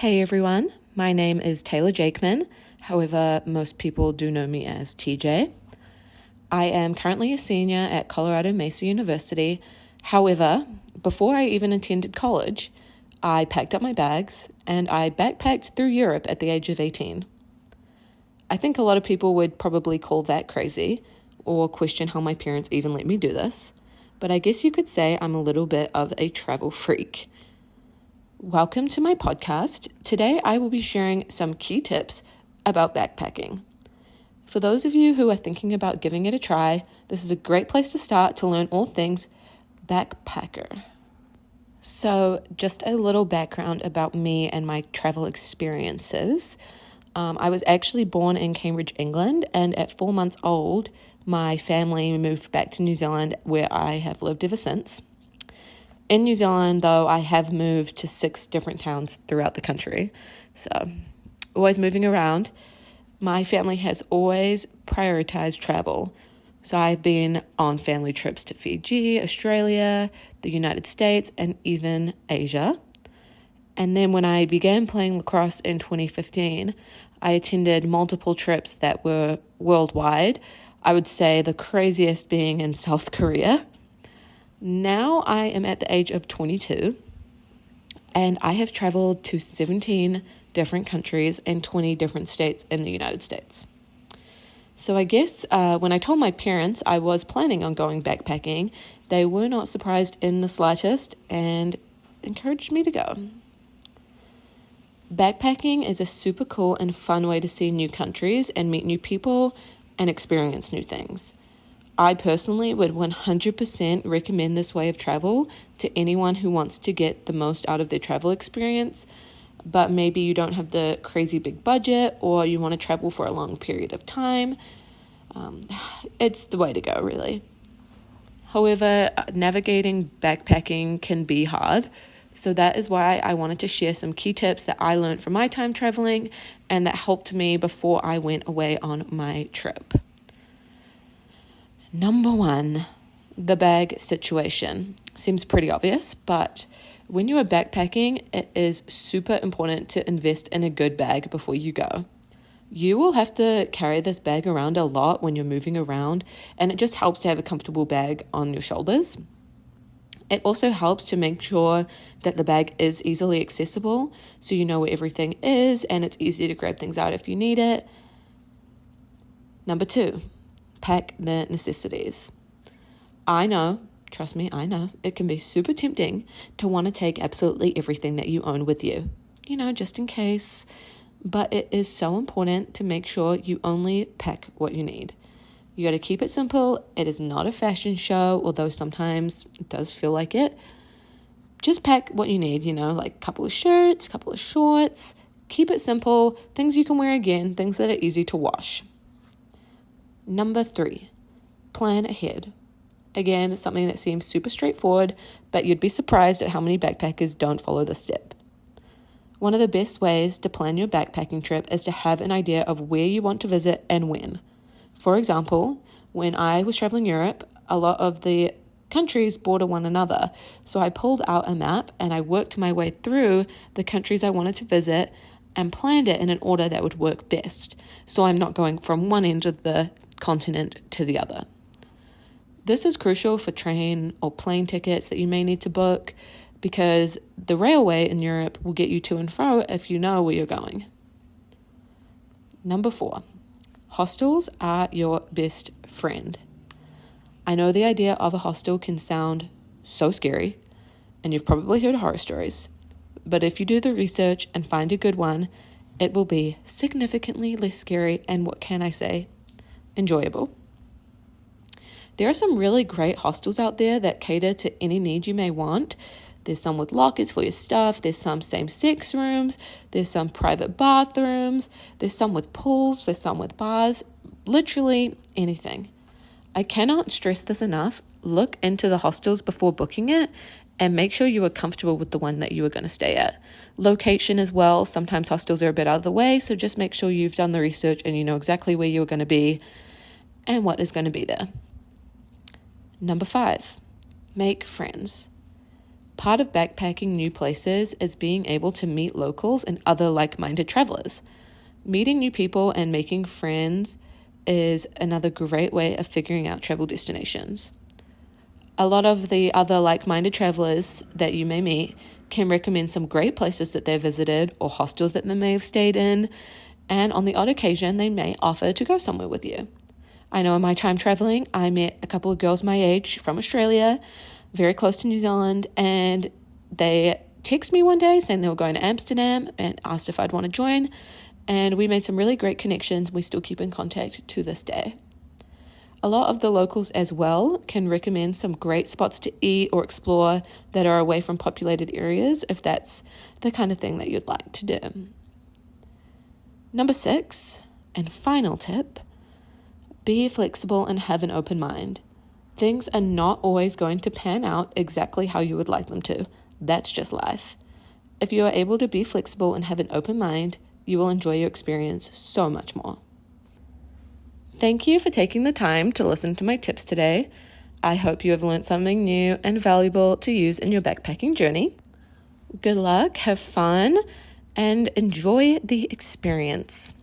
Hey everyone, my name is Taylor Jakeman. However, most people do know me as TJ. I am currently a senior at Colorado Mesa University. However, before I even attended college, I packed up my bags and I backpacked through Europe at the age of 18. I think a lot of people would probably call that crazy or question how my parents even let me do this, but I guess you could say I'm a little bit of a travel freak. Welcome to my podcast. Today I will be sharing some key tips about backpacking. For those of you who are thinking about giving it a try, this is a great place to start to learn all things backpacker. So just a little background about me and my travel experiences. I was actually born in Cambridge, England, and at 4 months old, my family moved back to New Zealand, where I have lived ever since. In New Zealand, though, I have moved to 6 different towns throughout the country, so always moving around. My family has always prioritized travel, so I've been on family trips to Fiji, Australia, the United States, and even Asia. And then when I began playing lacrosse in 2015, I attended multiple trips that were worldwide. I would say the craziest being in South Korea. Now I am at the age of 22, and I have traveled to 17 different countries and 20 different states in the United States. So I guess when I told my parents I was planning on going backpacking, they were not surprised in the slightest and encouraged me to go. Backpacking is a super cool and fun way to see new countries and meet new people and experience new things. I personally would 100% recommend this way of travel to anyone who wants to get the most out of their travel experience, but maybe you don't have the crazy big budget or you want to travel for a long period of time. It's the way to go, really. However, navigating backpacking can be hard, so that is why I wanted to share some key tips that I learned from my time traveling and that helped me before I went away on my trip. Number 1, the bag situation. Seems pretty obvious, but when you are backpacking, it is super important to invest in a good bag before you go. You will have to carry this bag around a lot when you're moving around, and it just helps to have a comfortable bag on your shoulders. It also helps to make sure that the bag is easily accessible, so you know where everything is, and it's easy to grab things out if you need it. Number 2, pack the necessities. I know, trust me, I know, it can be super tempting to want to take absolutely everything that you own with you, just in case, but it is so important to make sure you only pack what you need. You got to keep it simple. It is not a fashion show, although sometimes it does feel like it. Just pack what you need, like a couple of shirts, a couple of shorts. Keep it simple, things you can wear again, things that are easy to wash. Number 3, plan ahead. Again, something that seems super straightforward, but you'd be surprised at how many backpackers don't follow this step. One of the best ways to plan your backpacking trip is to have an idea of where you want to visit and when. For example, when I was traveling Europe, a lot of the countries border one another, so I pulled out a map and I worked my way through the countries I wanted to visit and planned it in an order that would work best, so I'm not going from one end of the continent to the other. This is crucial for train or plane tickets that you may need to book, because the railway in Europe will get you to and fro if you know where you're going. Number 4, hostels are your best friend. I know the idea of a hostel can sound so scary, and you've probably heard horror stories, but if you do the research and find a good one, it will be significantly less scary and, what can I say, enjoyable. There are some really great hostels out there that cater to any need you may want. There's some with lockers for your stuff, there's some same-sex rooms, there's some private bathrooms, there's some with pools, there's some with bars, literally anything. I cannot stress this enough. Look into the hostels before booking it and make sure you are comfortable with the one that you are going to stay at. Location as well. Sometimes hostels are a bit out of the way, so just make sure you've done the research and you know exactly where you're going to be and what is going to be there. Number 5, make friends. Part of backpacking new places is being able to meet locals and other like-minded travelers. Meeting new people and making friends is another great way of figuring out travel destinations. A lot of the other like-minded travelers that you may meet can recommend some great places that they've visited or hostels that they may have stayed in, and on the odd occasion, they may offer to go somewhere with you. I know in my time traveling, I met a couple of girls my age from Australia, very close to New Zealand, and they texted me one day saying they were going to Amsterdam and asked if I'd want to join, and we made some really great connections. We still keep in contact to this day. A lot of the locals as well can recommend some great spots to eat or explore that are away from populated areas if that's the kind of thing that you'd like to do. Number 6, and final tip, be flexible and have an open mind. Things are not always going to pan out exactly how you would like them to. That's just life. If you are able to be flexible and have an open mind, you will enjoy your experience so much more. Thank you for taking the time to listen to my tips today. I hope you have learned something new and valuable to use in your backpacking journey. Good luck, have fun, and enjoy the experience.